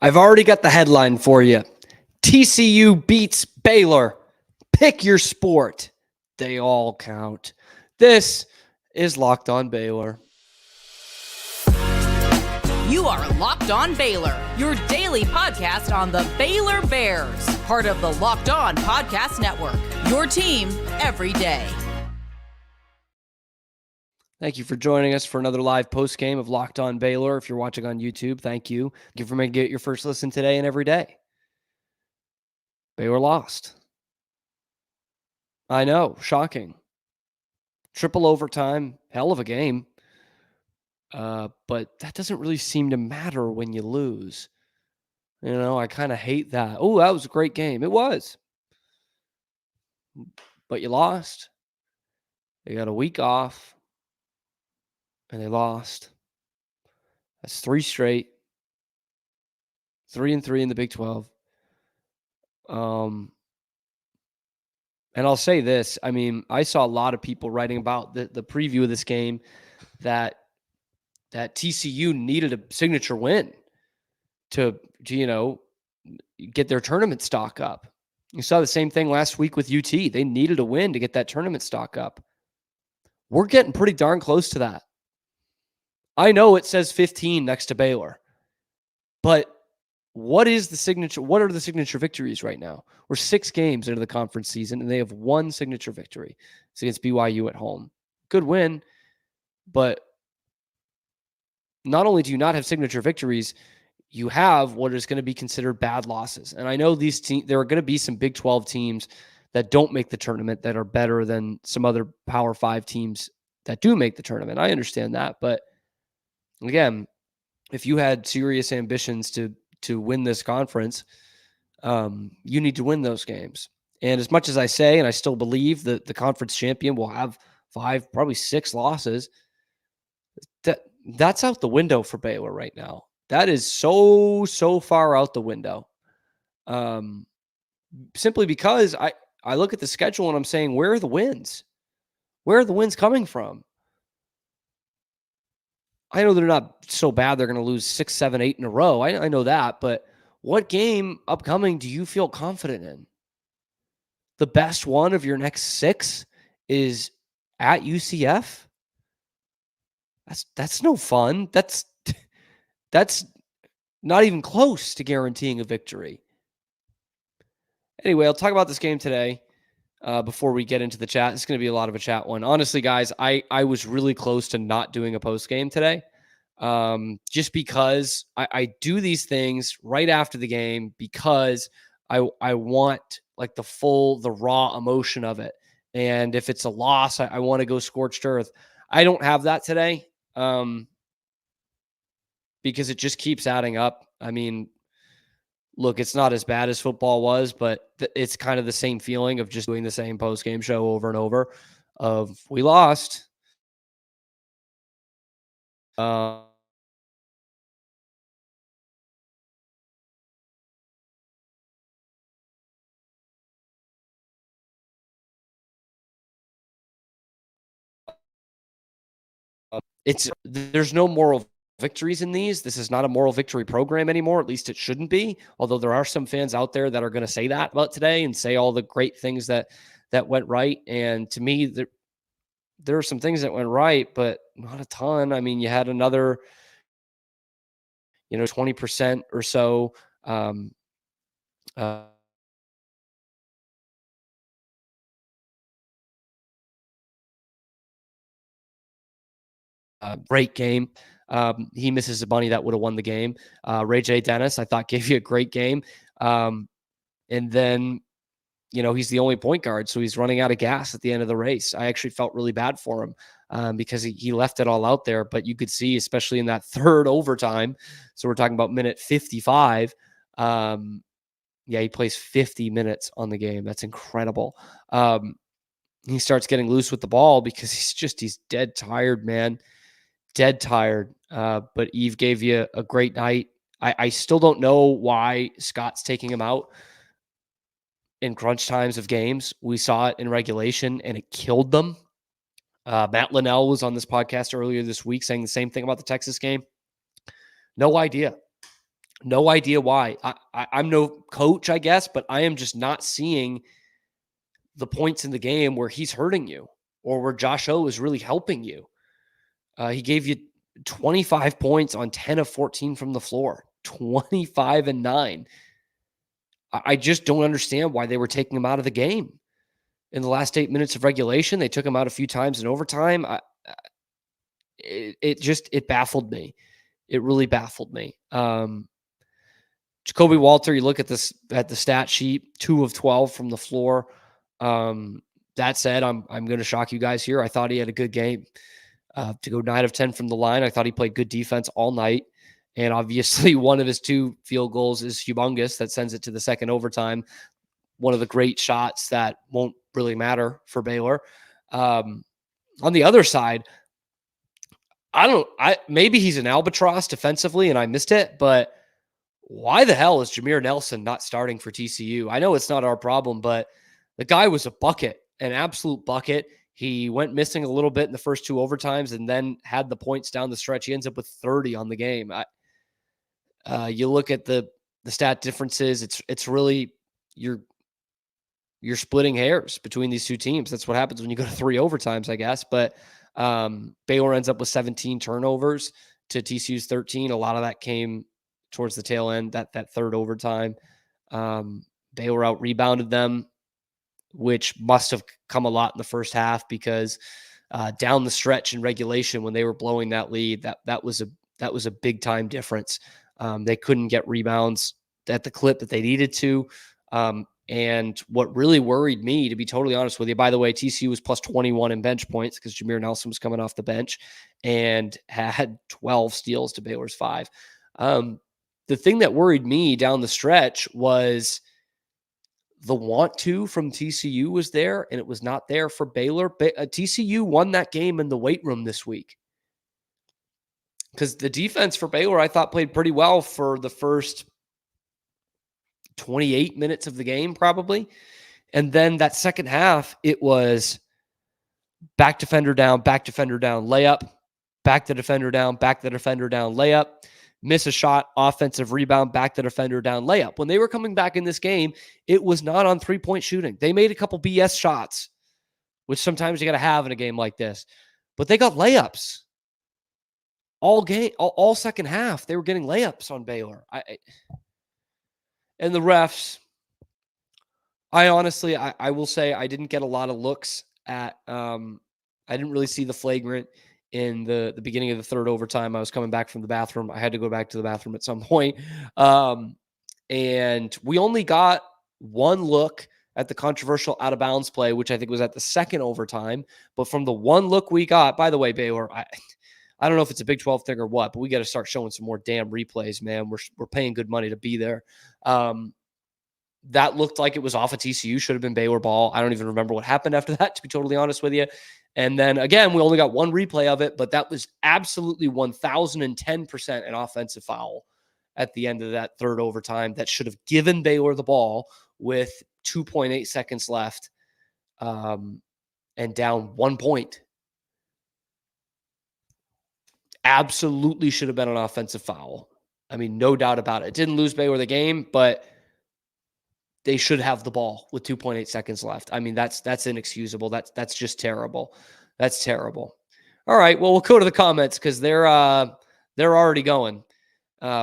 I've already got the headline for you. TCU beats Baylor. Pick your sport. They all count. This is Locked On Baylor. You are Locked On Baylor, your daily podcast on the Baylor Bears, part of the Locked On Podcast Network, your team every day. Thank you for joining us for another live post-game of Locked On Baylor. If you're watching on YouTube, thank you. Thank you for making it your first listen today and every day. Baylor lost. I know, shocking. Triple overtime, hell of a game. But that doesn't really seem to matter when you lose. You know, I kind of hate that. Oh, that was a great game. It was. But you lost. They got a week off. And they lost. That's 3 straight. 3-3 in the Big 12. And I'll say this. I mean, I saw a lot of people writing about the preview of this game that TCU needed a signature win to get their tournament stock up. You saw the same thing last week with UT. They needed a win to get that tournament stock up. We're getting pretty darn close to that. I know it says 15 next to Baylor, but what are the signature victories right now? We're 6 games into the conference season, and they have 1 signature victory. It's against BYU at home. Good win, but not only do you not have signature victories, you have what is going to be considered bad losses. And I know there are going to be some Big 12 teams that don't make the tournament that are better than some other Power 5 teams that do make the tournament. I understand that, but again, if you had serious ambitions to win this conference, you need to win those games. And as much as I say, and I still believe that the conference champion will have 5, probably 6 losses, that's out the window for Baylor right now. That is so far out the window. Simply because I look at the schedule and I'm saying, where are the wins? Where are the wins coming from? I know they're not so bad they're going to lose 6, 7, 8 in a row. I know that, but what game upcoming do you feel confident in? The best one of your next 6 is at UCF? That's no fun. That's not even close to guaranteeing a victory. Anyway, I'll talk about this game today before we get into the chat. It's going to be a lot of a chat one. Honestly, guys, I was really close to not doing a post game today, just because I do these things right after the game because I want like the raw emotion of it. And if it's a loss, I want to go scorched earth. I don't have that today. Because it just keeps adding up. I mean, look, it's not as bad as football was, but it's kind of the same feeling of just doing the same post-game show over and over of we lost. There's no moral victories in these. This is not a moral victory program anymore. At least it shouldn't be. Although there are some fans out there that are going to say that about today and say all the great things that went right. And to me, there are some things that went right, but not a ton. I mean, you had another, 20% or so great game. He misses a bunny that would have won the game. Ray J. Dennis, I thought, gave you a great game. And then, he's the only point guard, so he's running out of gas at the end of the race. I actually felt really bad for him because he left it all out there. But you could see, especially in that third overtime, so we're talking about minute 55, he plays 50 minutes on the game. That's incredible. He starts getting loose with the ball because he's dead tired, man. Dead tired. But Eve gave you a great night. I still don't know why Scott's taking him out in crunch times of games. We saw it in regulation and it killed them. Matt Linnell was on this podcast earlier this week saying the same thing about the Texas game. No idea. No idea why. I'm no coach, I guess, but I am just not seeing the points in the game where he's hurting you or where Josh O is really helping you. He gave you 25 points on 10 of 14 from the floor, 25 and 9. I just don't understand why they were taking him out of the game. In the last 8 minutes of regulation, they took him out a few times in overtime. It baffled me. It really baffled me. Jacoby Walter, you look at the stat sheet, 2 of 12 from the floor. That said, I'm going to shock you guys here. I thought he had a good game. To go 9 of 10 from the line, I thought he played good defense all night. And obviously, one of his 2 field goals is humongous. That sends it to the second overtime. One of the great shots that won't really matter for Baylor. On the other side, maybe he's an albatross defensively and I missed it, but why the hell is Jameer Nelson not starting for TCU? I know it's not our problem, but the guy was a bucket, an absolute bucket. He went missing a little bit in the first 2 overtimes and then had the points down the stretch. He ends up with 30 on the game. You look at the stat differences. It's really you're splitting hairs between these 2 teams. That's what happens when you go to 3 overtimes, I guess. But Baylor ends up with 17 turnovers to TCU's 13. A lot of that came towards the tail end, that third overtime. Baylor out rebounded them, which must have come a lot in the first half because down the stretch in regulation when they were blowing that lead, that was a big time difference. They couldn't get rebounds at the clip that they needed to. And what really worried me, to be totally honest with you, by the way, TCU was plus 21 in bench points because Jameer Nelson was coming off the bench and had 12 steals to Baylor's 5. The thing that worried me down the stretch was the want to from TCU was there, and it was not there for Baylor. TCU won that game in the weight room this week because the defense for Baylor, I thought, played pretty well for the first 28 minutes of the game, probably. And then that second half, it was back defender down, layup, back the defender down, layup, miss a shot, offensive rebound, back the defender down, layup. When they were coming back in this game, it was not on 3-point shooting. They made a couple BS shots, which sometimes you got to have in a game like this. But they got layups. All game, all second half, they were getting layups on Baylor. And the refs, I honestly, I will say I didn't get a lot of looks at, I didn't really see the flagrant in the beginning of the third overtime. I was coming back from the bathroom. I had to go back to the bathroom at some point. And we only got one look at the controversial out of bounds play, which I think was at the second overtime. But from the one look we got, by the way, Baylor, I don't know if it's a Big 12 thing or what, but we got to start showing some more damn replays, man. We're paying good money to be there. That looked like it was off of TCU, should have been Baylor ball. I don't even remember what happened after that, to be totally honest with you. And then again, we only got one replay of it, but that was absolutely 1010% an offensive foul at the end of that third overtime that should have given Baylor the ball with 2.8 seconds left and down 1 point. Absolutely should have been an offensive foul. I mean, no doubt about it. It didn't lose Baylor the game, but they should have the ball with 2.8 seconds left. I mean, that's inexcusable. That's just terrible. That's terrible. All right, well, we'll go to the comments because they're already going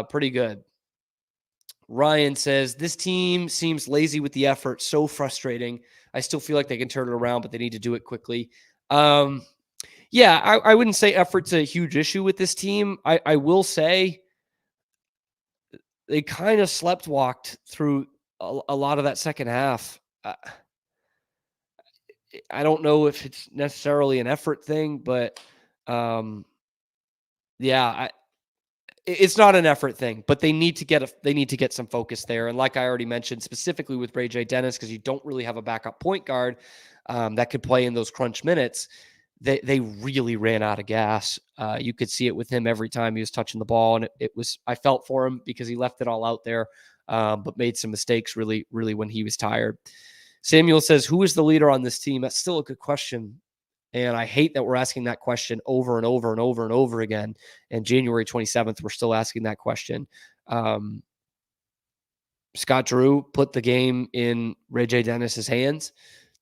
pretty good. Ryan says, this team seems lazy with the effort. So frustrating. I still feel like they can turn it around, but they need to do it quickly. Yeah, I wouldn't say effort's a huge issue with this team. I will say they kind of sleptwalked through a lot of that second half. I don't know if it's necessarily an effort thing, but yeah, it's not an effort thing, but they need to get some focus there. And like I already mentioned, specifically with Ray J. Dennis, because you don't really have a backup point guard that could play in those crunch minutes. They really ran out of gas. You could see it with him every time he was touching the ball, and I felt for him because he left it all out there, but made some mistakes really when he was tired. Samuel says, who is the leader on this team? That's still a good question. And I hate that we're asking that question over and over and over and over again. And January 27th, we're still asking that question. Scott Drew put the game in Ray J. Dennis's hands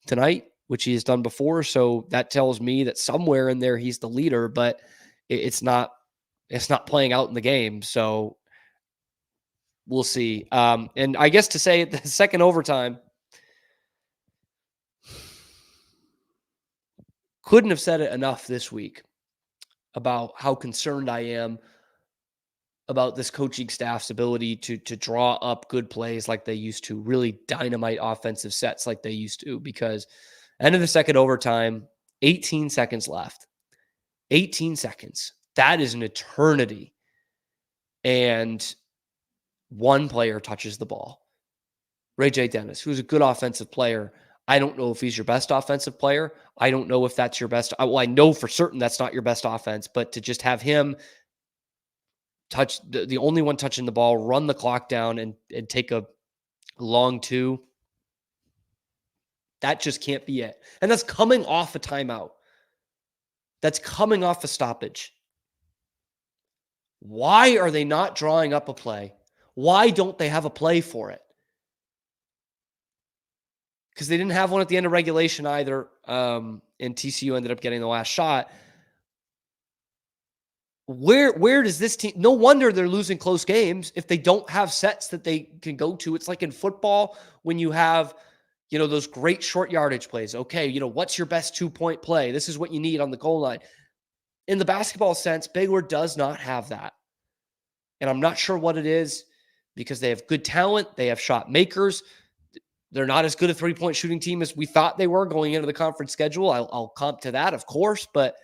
tonight, which he has done before. So that tells me that somewhere in there he's the leader, but it's not playing out in the game. So we'll see. And I guess to say the second overtime, couldn't have said it enough this week about how concerned I am about this coaching staff's ability to draw up good plays like they used to, really dynamite offensive sets like they used to, because end of the second overtime, 18 seconds left. 18 seconds. That is an eternity. And one player touches the ball. Ray J. Dennis, who's a good offensive player. I don't know if he's your best offensive player. I don't know if that's your best. Well, I know for certain that's not your best offense, but to just have him touch the only one touching the ball, run the clock down and take a long two, that just can't be it. And that's coming off a timeout. That's coming off a stoppage. Why are they not drawing up a play? Why don't they have a play for it? Because they didn't have one at the end of regulation either. And TCU ended up getting the last shot. Where does this team? No wonder they're losing close games if they don't have sets that they can go to. It's like in football when you have, those great short yardage plays. Okay, what's your best 2-point play? This is what you need on the goal line. In the basketball sense, Baylor does not have that. And I'm not sure what it is, because they have good talent. They have shot makers. They're not as good a 3-point shooting team as we thought they were going into the conference schedule. I'll comp to that, of course, but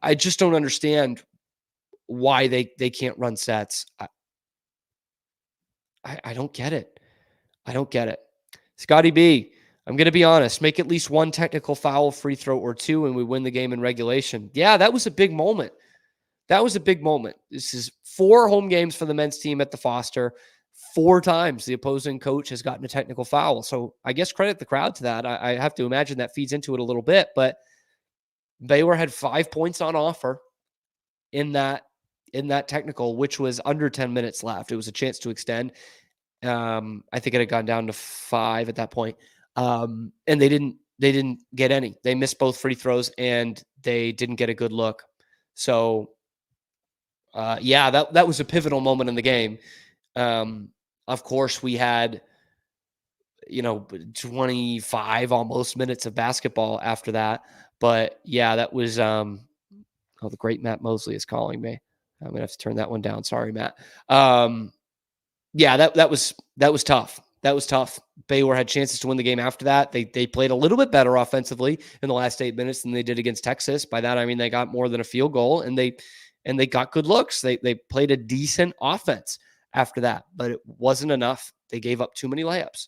I just don't understand why they can't run sets. I don't get it. I don't get it. Scotty B, I'm going to be honest, make at least one technical foul, free throw, or two, and we win the game in regulation. Yeah, that was a big moment. That was a big moment. This is 4 home games for the men's team at the Foster. 4 times the opposing coach has gotten a technical foul. So I guess credit the crowd to that. I have to imagine that feeds into it a little bit, but Baylor had 5 points on offer in that technical, which was under 10 minutes left. It was a chance to extend. I think it had gone down to 5 at that point. And they didn't get any. They missed both free throws and they didn't get a good look. So that was a pivotal moment in the game. Of course we had, 25 almost minutes of basketball after that. But yeah, that was, the great Matt Mosley is calling me. I'm going to have to turn that one down. Sorry, Matt. That was tough. That was tough. Baylor had chances to win the game after that. They played a little bit better offensively in the last 8 minutes than they did against Texas. By that, I mean, they got more than a field goal and they got good looks. They played a decent offense after that, but it wasn't enough. They gave up too many layups.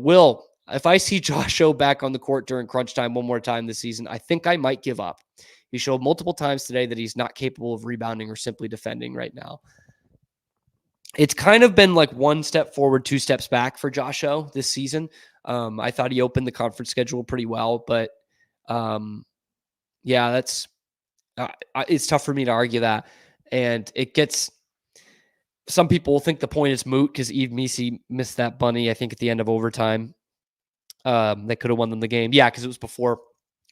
Will, if I see Josh O back on the court during crunch time one more time this season, I think I might give up. He showed multiple times today that he's not capable of rebounding or simply defending right now. It's kind of been like 1 step forward, 2 steps back for Josh O this season. I thought he opened the conference schedule pretty well, but that's it's tough for me to argue that. And it gets, some people think the point is moot because Eve Messi missed that bunny, I think, at the end of overtime. That could have won them the game. Yeah, because it was before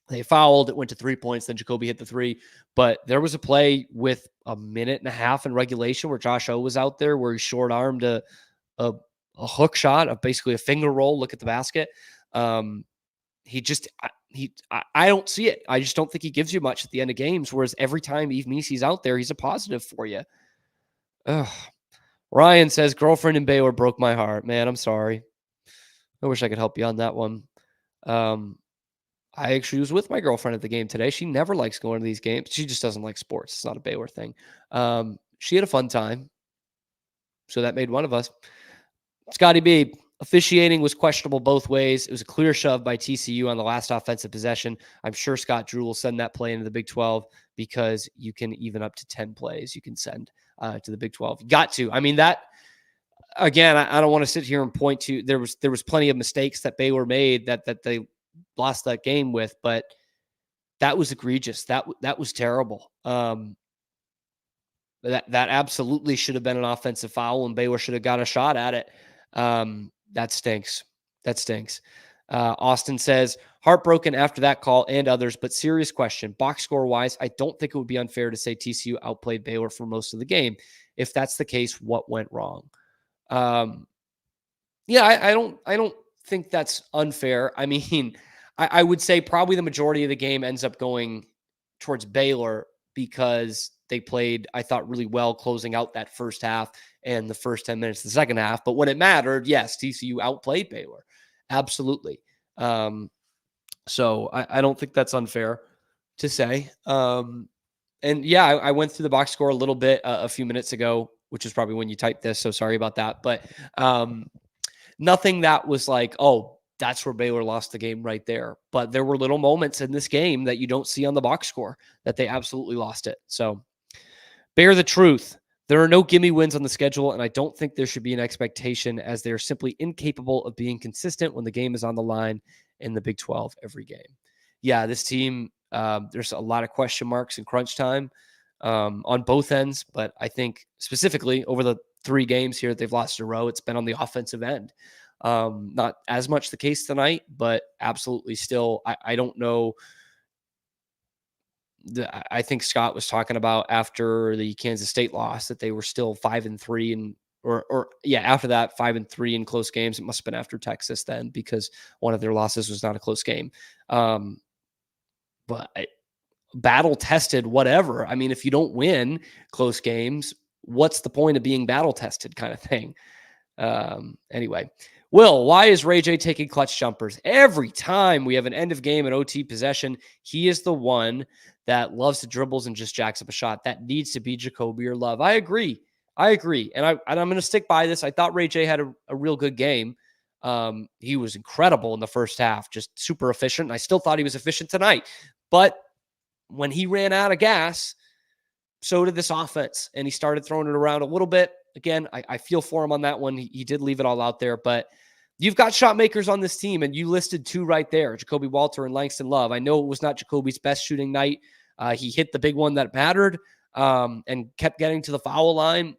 they fouled. It went to 3 points. Then Jacoby hit the 3. But there was a play with a minute and a half in regulation where Josh O was out there where he short-armed a hook shot of basically a finger roll. Look at the basket. I don't see it. I just don't think he gives you much at the end of games, whereas every time Eve Messi's out there, he's a positive for you. Ugh. Ryan says, girlfriend in Baylor broke my heart. Man, I'm sorry. I wish I could help you on that one. I actually was with my girlfriend at the game today. She never likes going to these games. She just doesn't like sports. It's not a Baylor thing. She had a fun time. So that made one of us. Scotty B, officiating was questionable both ways. It was a clear shove by TCU on the last offensive possession. I'm sure Scott Drew will send that play into the Big 12 because you can even up to 10 plays you can send to the Big 12. You got to. I mean, that, again, I don't want to sit here and point to, there was plenty of mistakes that Baylor made that they lost that game with, but that was egregious. That was terrible. That absolutely should have been an offensive foul, and Baylor should have got a shot at it. That stinks. That stinks. Austin says, heartbroken after that call and others, but serious question. Box score wise, I don't think it would be unfair to say TCU outplayed Baylor for most of the game. If that's the case, what went wrong? Yeah, I don't think that's unfair. I mean, I would say probably the majority of the game ends up going towards Baylor because they played, I thought, really well closing out that first half and the first 10 minutes of the second half. But when it mattered, yes, TCU outplayed Baylor. Absolutely. So I don't think that's unfair to say. And yeah, I went through the box score a little bit a few minutes ago, which is probably when you typed this. So sorry about that. But nothing that was like, oh, that's where Baylor lost the game right there. But there were little moments in this game that you don't see on the box score that they absolutely lost it. So bear the truth. There are no gimme wins on the schedule, and I don't think there should be an expectation as they're simply incapable of being consistent when the game is on the line in the Big 12 every game. Yeah, this team, there's a lot of question marks in crunch time on both ends, but I think specifically over the 3 games here that they've lost in a row, it's been on the offensive end. Not as much the case tonight, but absolutely still, I don't know. I think Scott was talking about after the Kansas State loss that they were still 5-3 and after that 5-3 in close games. It must have been after Texas then because one of their losses was not a close game. But battle tested, whatever. I mean, if you don't win close games, what's the point of being battle tested kind of thing? Anyway, Will, why is Ray J taking clutch jumpers? Every time we have an end of game and OT possession, he is the one that loves to dribbles and just jacks up a shot. That needs to be Jacoby or Love. I agree. And I'm going to stick by this. I thought Ray J had a real good game. He was incredible in the first half, just super efficient. And I still thought he was efficient tonight. But when he ran out of gas, so did this offense. And he started throwing it around a little bit. Again, I feel for him on that one. He did leave it all out there. But you've got shot makers on this team, and you listed 2 right there, Jacoby Walter and Langston Love. I know it was not Jacoby's best shooting night. He hit the big one that mattered and kept getting to the foul line.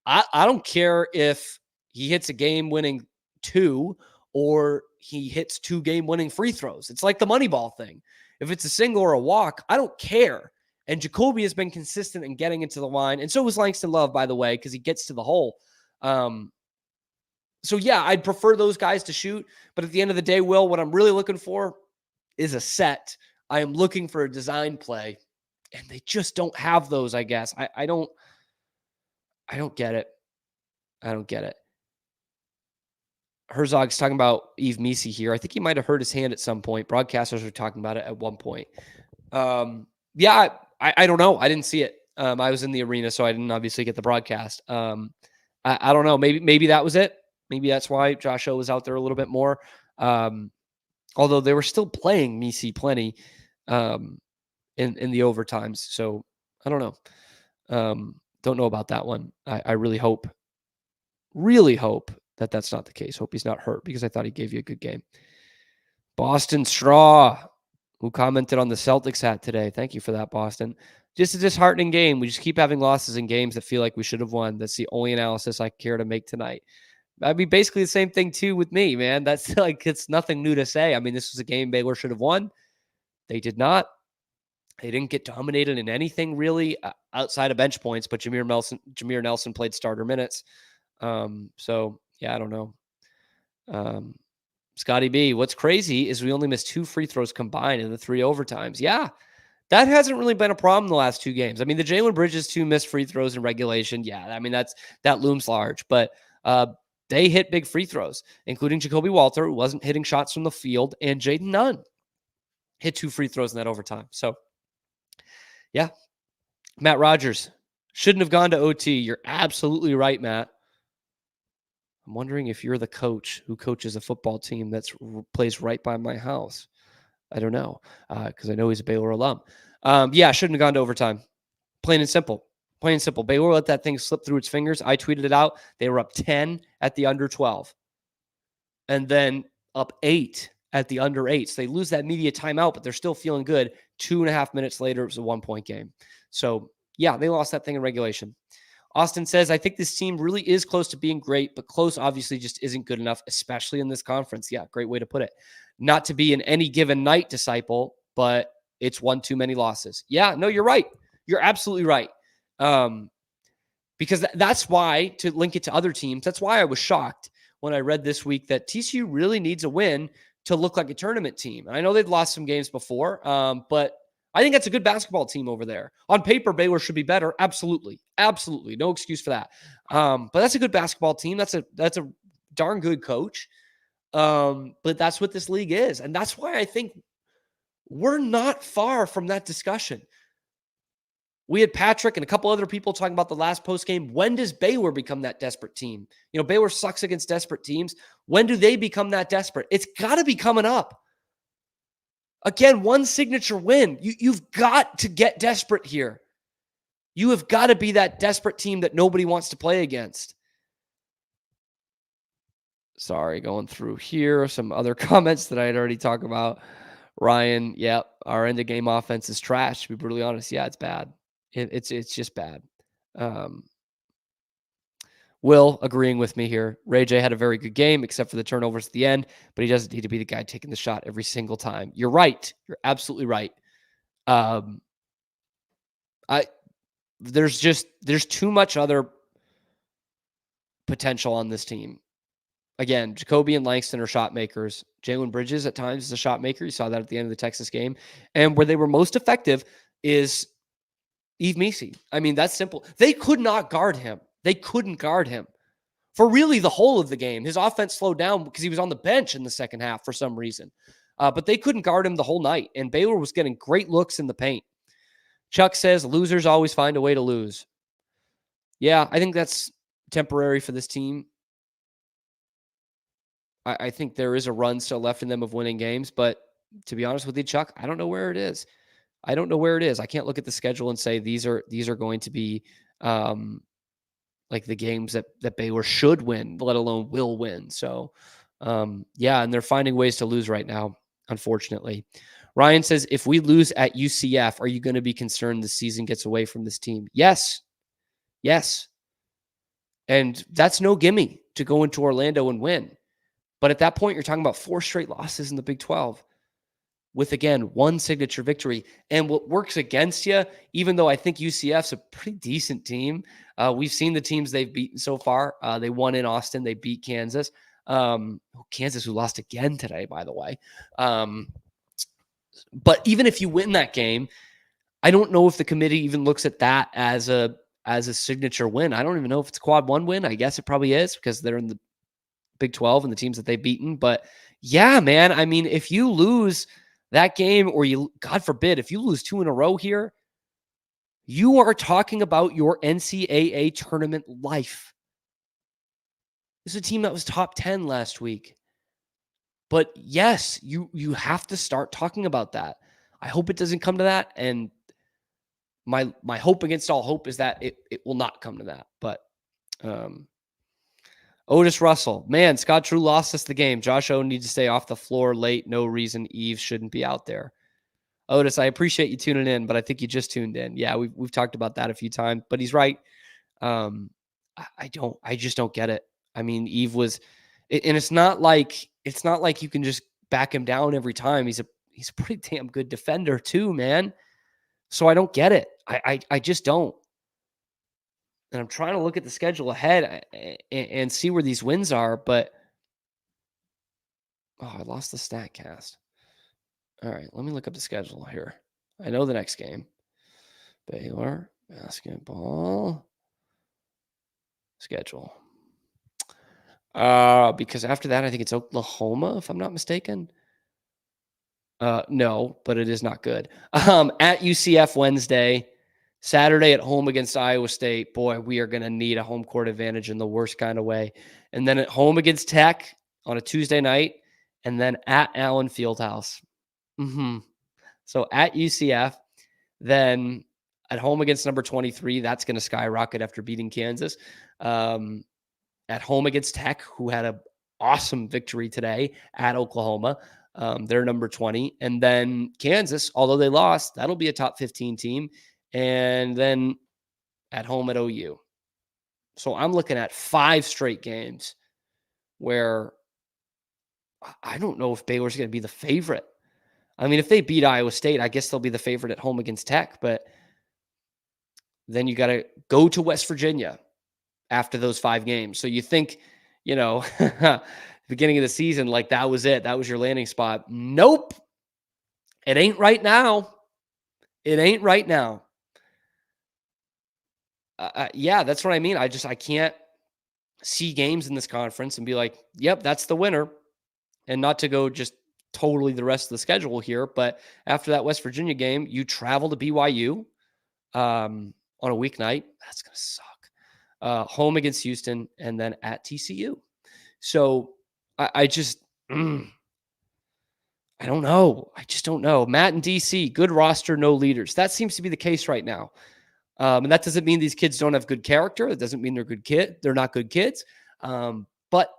I don't care if he hits a game-winning 2 or he hits 2 game-winning free throws. It's like the Moneyball thing. If it's a single or a walk, I don't care. And Jacoby has been consistent in getting into the line. And so was Langston Love, by the way, because he gets to the hole. So, yeah, I'd prefer those guys to shoot. But at the end of the day, Will, what I'm really looking for is a set. I am looking for a design play. And they just don't have those, I guess. I don't get it. I don't get it. Herzog's talking about Yves Misi here. I think he might have hurt his hand at some point. Broadcasters were talking about it at one point. Yeah, I don't know. I didn't see it. I was in the arena, so I didn't obviously get the broadcast. I don't know. Maybe that was it. Maybe that's why Josh O was out there a little bit more. Although they were still playing Misi plenty in the overtimes. So I don't know. Don't know about that one. I really hope that that's not the case. Hope he's not hurt because I thought he gave you a good game. Boston Straw, who commented on the Celtics hat today. Thank you for that, Boston. Just a disheartening game. We just keep having losses in games that feel like we should have won. That's the only analysis I care to make tonight. I mean, basically the same thing too with me, man. That's like, it's nothing new to say. I mean, this was a game Baylor should have won. They did not. They didn't get dominated in anything really outside of bench points, but Jameer Nelson played starter minutes. So yeah, I don't know. Scotty B, what's crazy is we only missed 2 free throws combined in the 3 overtimes. Yeah, that hasn't really been a problem the last 2 games. I mean, the Jalen Bridges 2 missed free throws in regulation. Yeah, I mean, that looms large, but they hit big free throws, including Jacoby Walter, who wasn't hitting shots from the field, and Jaden Nunn hit 2 free throws in that overtime. So yeah, Matt Rogers shouldn't have gone to OT. You're absolutely right, Matt. I'm wondering if you're the coach who coaches a football team that plays right by my house. I don't know, because I know he's a Baylor alum. Yeah, shouldn't have gone to overtime. Plain and simple. Plain and simple. Baylor let that thing slip through its fingers. I tweeted it out. They were up 10 at the under 12. And then up 8 at the under 8. So they lose that media timeout, but they're still feeling good. 2.5 minutes later, it was a 1-point game. So Yeah, they lost that thing in regulation. Austin says, I think this team really is close to being great, but close obviously just isn't good enough, especially in this conference. Yeah, great way to put it. Not to be an any given night disciple, but it's one too many losses. Yeah, no, you're right. You're absolutely right. Because that's why, to link it to other teams, that's why I was shocked when I read this week that TCU really needs a win to look like a tournament team. And I know they've lost some games before, but I think that's a good basketball team over there. On paper, Baylor should be better. Absolutely. Absolutely. No excuse for that. But that's a good basketball team. That's a darn good coach. But that's what this league is. And that's why I think we're not far from that discussion. We had Patrick and a couple other people talking about the last post game. When does Baylor become that desperate team? You know, Baylor sucks against desperate teams. When do they become that desperate? It's got to be coming up. Again, one signature win. You've got to get desperate here. You have got to be that desperate team that nobody wants to play against. Sorry, going through here. Some other comments that I had already talked about. Ryan, yep, our end of game offense is trash, to be brutally honest. Yeah, it's bad. It's just bad. Will agreeing with me here. Ray J had a very good game, except for the turnovers at the end, but he doesn't need to be the guy taking the shot every single time. You're right. You're absolutely right. There's too much other potential on this team. Again, Jacoby and Langston are shot makers. Jalen Bridges at times is a shot maker. You saw that at the end of the Texas game. And where they were most effective is Yves Missi. I mean, that's simple. They could not guard him. They couldn't guard him for really the whole of the game. His offense slowed down because he was on the bench in the second half for some reason. But they couldn't guard him the whole night. And Baylor was getting great looks in the paint. Chuck says, losers always find a way to lose. Yeah, I think that's temporary for this team. I think there is a run still left in them of winning games. But to be honest with you, Chuck, I don't know where it is. I don't know where it is. I can't look at the schedule and say these are going to be like the games that Baylor should win, let alone will win. So, yeah, and they're finding ways to lose right now, unfortunately. Ryan says, if we lose at UCF, are you going to be concerned the season gets away from this team? Yes. Yes. And that's no gimme to go into Orlando and win. But at that point, you're talking about 4 straight losses in the Big 12 with, again, one signature victory. And what works against you, even though I think UCF's a pretty decent team, we've seen the teams they've beaten so far. They won in Austin. They beat Kansas. Kansas, who lost again today, by the way. But even if you win that game, I don't know if the committee even looks at that as a signature win. I don't even know if it's a quad 1 win. I guess it probably is because they're in the Big 12 and the teams that they've beaten. But yeah, man, I mean, if you lose that game, or you, God forbid, if you lose 2 in a row here, you are talking about your NCAA tournament life. This is a team that was top 10 last week. But yes, you have to start talking about that. I hope it doesn't come to that. And my hope against all hope is that it will not come to that. But Otis Russell, man, Scott Drew lost us the game. Josh O needs to stay off the floor late. No reason Eve shouldn't be out there. Otis, I appreciate you tuning in, but I think you just tuned in. Yeah, we've talked about that a few times, but he's right. I just don't get it. I mean, Eve was, and it's not like you can just back him down every time. He's a pretty damn good defender too, man. So I don't get it. I just don't. And I'm trying to look at the schedule ahead and see where these wins are, but I lost the stat cast. All right, let me look up the schedule here. I know the next game. Baylor basketball schedule. Because after that, I think it's Oklahoma, if I'm not mistaken. No, but it is not good. At UCF Wednesday. Saturday at home against Iowa State. Boy, we are going to need a home court advantage in the worst kind of way. And then at home against Tech on a Tuesday night, and then at Allen Fieldhouse. So at UCF, then at home against number 23, that's going to skyrocket after beating Kansas. At home against Tech, who had an awesome victory today at Oklahoma. They're number 20. And then Kansas, although they lost, that'll be a top 15 team. And then at home at OU. So I'm looking at 5 straight games where I don't know if Baylor's going to be the favorite. I mean, if they beat Iowa State, I guess they'll be the favorite at home against Tech, but then you got to go to West Virginia after those 5 games. So you think, beginning of the season, like that was it. That was your landing spot. Nope. It ain't right now. It ain't right now. Yeah, that's what I mean. I can't see games in this conference and be like, yep, that's the winner. And not to go just totally the rest of the schedule here, but after that West Virginia game, you travel to BYU on a weeknight. That's going to suck. Home against Houston and then at TCU. So I don't know. I just don't know. Matt and DC, good roster, no leaders. That seems to be the case right now. And that doesn't mean these kids don't have good character. It doesn't mean they're not good kids. But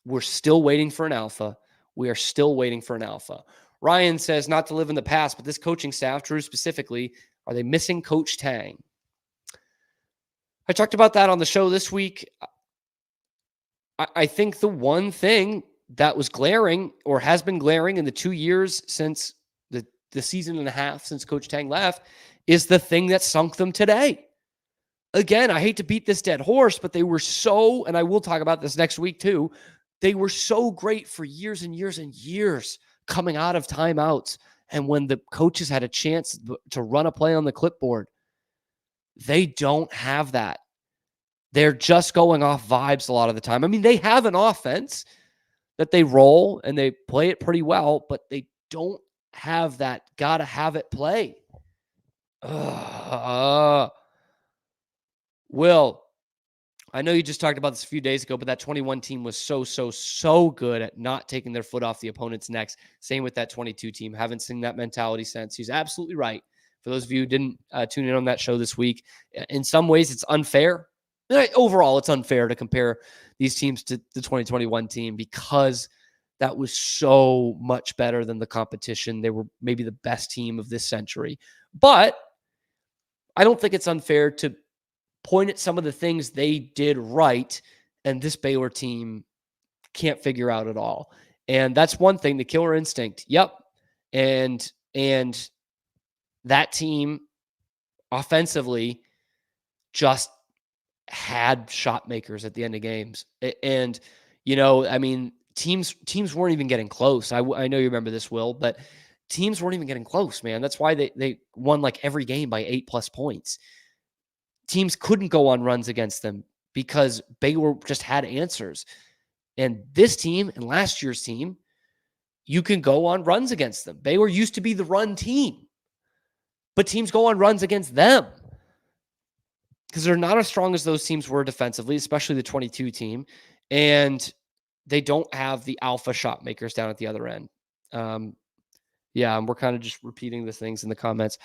we're still waiting for an alpha. We are still waiting for an alpha. Ryan says not to live in the past, but this coaching staff, Drew specifically, are they missing Coach Tang? I talked about that on the show this week. I think the one thing that was glaring or has been glaring in the 2 years since the season and a half since Coach Tang left is the thing that sunk them today. Again, I hate to beat this dead horse, but they were so, and I will talk about this next week too, they were so great for years and years and years coming out of timeouts. And when the coaches had a chance to run a play on the clipboard, they don't have that. They're just going off vibes a lot of the time. I mean, they have an offense that they roll and they play it pretty well, but they don't have that gotta have it play. Will, I know you just talked about this a few days ago, but that 21 team was so good at not taking their foot off the opponent's necks. Same with that 22 team. Haven't seen that mentality since. He's absolutely right. For those of you who didn't tune in on that show this week, in some ways it's unfair. Overall, it's unfair to compare these teams to the 2021 team because that was so much better than the competition. They were maybe the best team of this century. But I don't think it's unfair to point at some of the things they did right and this Baylor team can't figure out at all. And that's one thing, the killer instinct. Yep. And that team offensively just had shot makers at the end of games. And, I mean, teams weren't even getting close. I know you remember this, Will, but teams weren't even getting close, man. That's why they won like every game by 8+ points. Teams couldn't go on runs against them because Baylor just had answers. And this team and last year's team, you can go on runs against them. Baylor used to be the run team, but teams go on runs against them because they're not as strong as those teams were defensively, especially the 22 team. And they don't have the alpha shot makers down at the other end. Yeah, and we're kind of just repeating the things in the comments.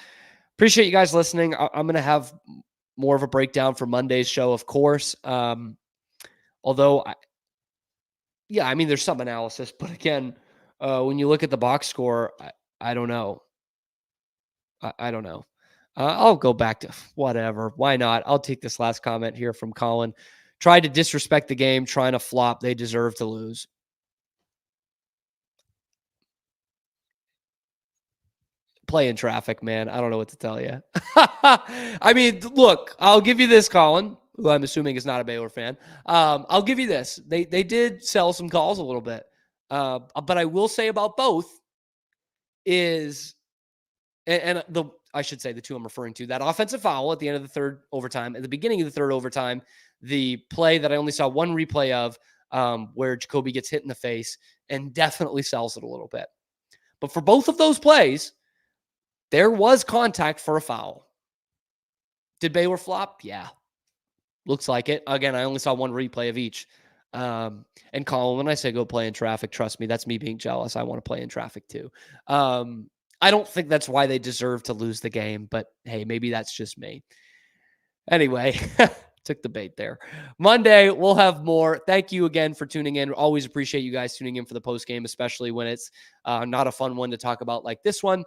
Appreciate you guys listening. I'm going to have more of a breakdown for Monday's show, of course. Although, there's some analysis. But again, when you look at the box score, I don't know. I don't know. I'll go back to whatever. Why not? I'll take this last comment here from Colin. Tried to disrespect the game, trying to flop. They deserve to lose. Play in traffic, man. I don't know what to tell you. I mean, look, I'll give you this, Colin, who I'm assuming is not a Baylor fan. I'll give you this. They did sell some calls a little bit. But I will say about both is, I should say the two I'm referring to, that offensive foul at the end of the third overtime, at the beginning of the third overtime, the play that I only saw one replay of where Jacoby gets hit in the face and definitely sells it a little bit. But for both of those plays, there was contact for a foul. Did Baylor flop? Yeah. Looks like it. Again, I only saw one replay of each. And Colin, when I say go play in traffic, trust me, that's me being jealous. I want to play in traffic too. I don't think that's why they deserve to lose the game, but hey, maybe that's just me. Anyway, took the bait there. Monday, we'll have more. Thank you again for tuning in. Always appreciate you guys tuning in for the post game, especially when it's not a fun one to talk about like this one.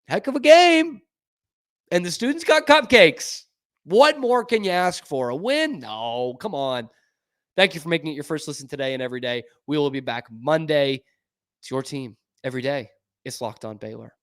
Heck of a game. And the students got cupcakes. What more can you ask for? A win? No, come on. Thank you for making it your first listen today and every day. We will be back Monday. It's your team every day. It's Locked On Baylor.